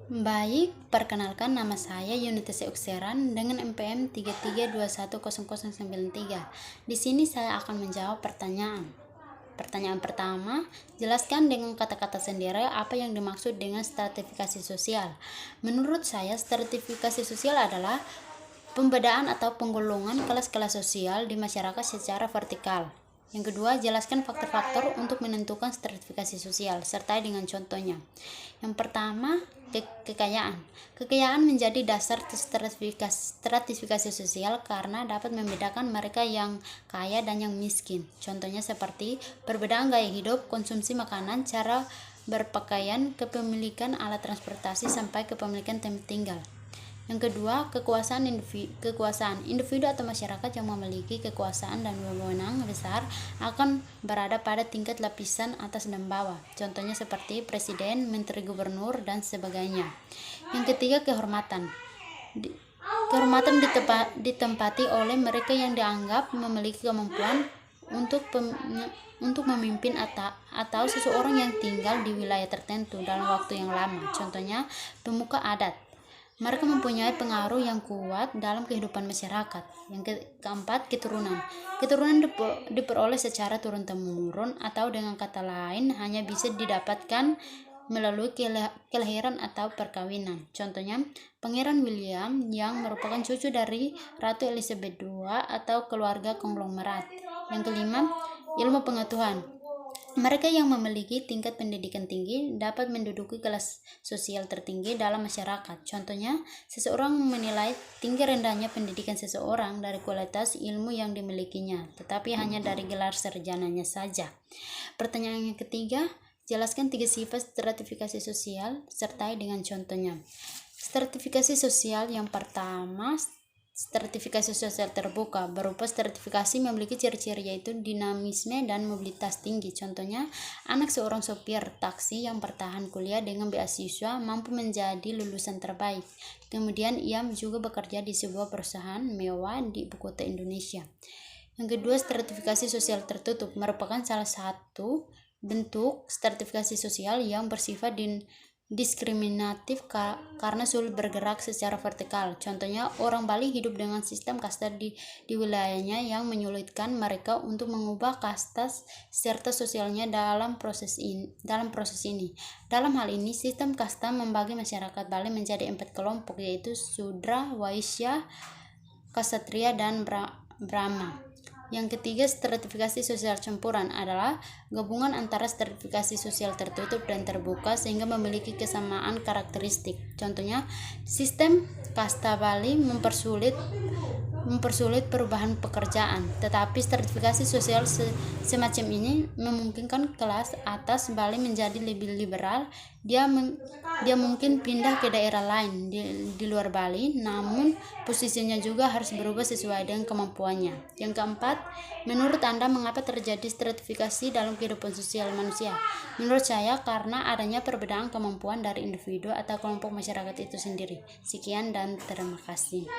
Baik, perkenalkan nama saya Yunitas Ukseran dengan NPM 33210093. Di sini saya akan menjawab pertanyaan. Pertanyaan pertama, jelaskan dengan kata-kata sendiri apa yang dimaksud dengan stratifikasi sosial. Menurut saya, stratifikasi sosial adalah pembedaan atau penggolongan kelas-kelas sosial di masyarakat secara vertikal. Yang kedua, jelaskan faktor-faktor untuk menentukan stratifikasi sosial, serta dengan contohnya. Yang pertama, kekayaan. Kekayaan menjadi dasar stratifikasi sosial karena dapat membedakan mereka yang kaya dan yang miskin. Contohnya seperti perbedaan gaya hidup, konsumsi makanan, cara berpakaian, kepemilikan alat transportasi, sampai kepemilikan tempat tinggal. Yang kedua, kekuasaan individu atau masyarakat yang memiliki kekuasaan dan wewenang besar akan berada pada tingkat lapisan atas dan bawah. Contohnya seperti presiden, menteri, gubernur, dan sebagainya. Yang ketiga, kehormatan. Kehormatan ditempati oleh mereka yang dianggap memiliki kemampuan untuk memimpin atau seseorang yang tinggal di wilayah tertentu dalam waktu yang lama. Contohnya, pemuka adat. Mereka mempunyai pengaruh yang kuat dalam kehidupan masyarakat. Yang keempat, keturunan. Keturunan diperoleh secara turun-temurun atau dengan kata lain hanya bisa didapatkan melalui kelahiran atau perkawinan. Contohnya, Pangeran William yang merupakan cucu dari Ratu Elizabeth II atau keluarga konglomerat. Yang kelima, ilmu pengetahuan. Mereka yang memiliki tingkat pendidikan tinggi dapat menduduki kelas sosial tertinggi dalam masyarakat. Contohnya, seseorang menilai tinggi rendahnya pendidikan seseorang dari kualitas ilmu yang dimilikinya, tetapi hanya dari gelar sarjananya saja. Pertanyaan yang ketiga, jelaskan 3 sifat stratifikasi sosial sertai dengan contohnya. Stratifikasi sosial yang pertama, stratifikasi sosial terbuka. Berupa stratifikasi memiliki ciri-ciri yaitu dinamisme dan mobilitas tinggi. Contohnya, anak seorang sopir taksi yang bertahan kuliah dengan beasiswa mampu menjadi lulusan terbaik. Kemudian ia juga bekerja di sebuah perusahaan mewah di ibu kota Indonesia. Yang kedua, stratifikasi sosial tertutup merupakan salah satu bentuk stratifikasi sosial yang bersifat diskriminatif karena sulit bergerak secara vertikal. Contohnya, orang Bali hidup dengan sistem kasta di wilayahnya yang menyulitkan mereka untuk mengubah kasta serta sosialnya dalam proses ini. Dalam hal ini, sistem kasta membagi masyarakat Bali menjadi 4 kelompok, yaitu Sudra, Waisya, Ksatria, dan Brahma. Yang ketiga, stratifikasi sosial campuran adalah gabungan antara stratifikasi sosial tertutup dan terbuka sehingga memiliki kesamaan karakteristik. Contohnya, sistem kasta Bali mempersulit perubahan pekerjaan, tetapi stratifikasi sosial semacam ini memungkinkan kelas atas Bali menjadi lebih liberal. Dia mungkin pindah ke daerah lain di luar Bali, namun posisinya juga harus berubah sesuai dengan kemampuannya. Yang keempat, menurut Anda mengapa terjadi stratifikasi dalam kehidupan sosial manusia? Menurut saya karena adanya perbedaan kemampuan dari individu atau kelompok masyarakat itu sendiri. Sekian dan terima kasih.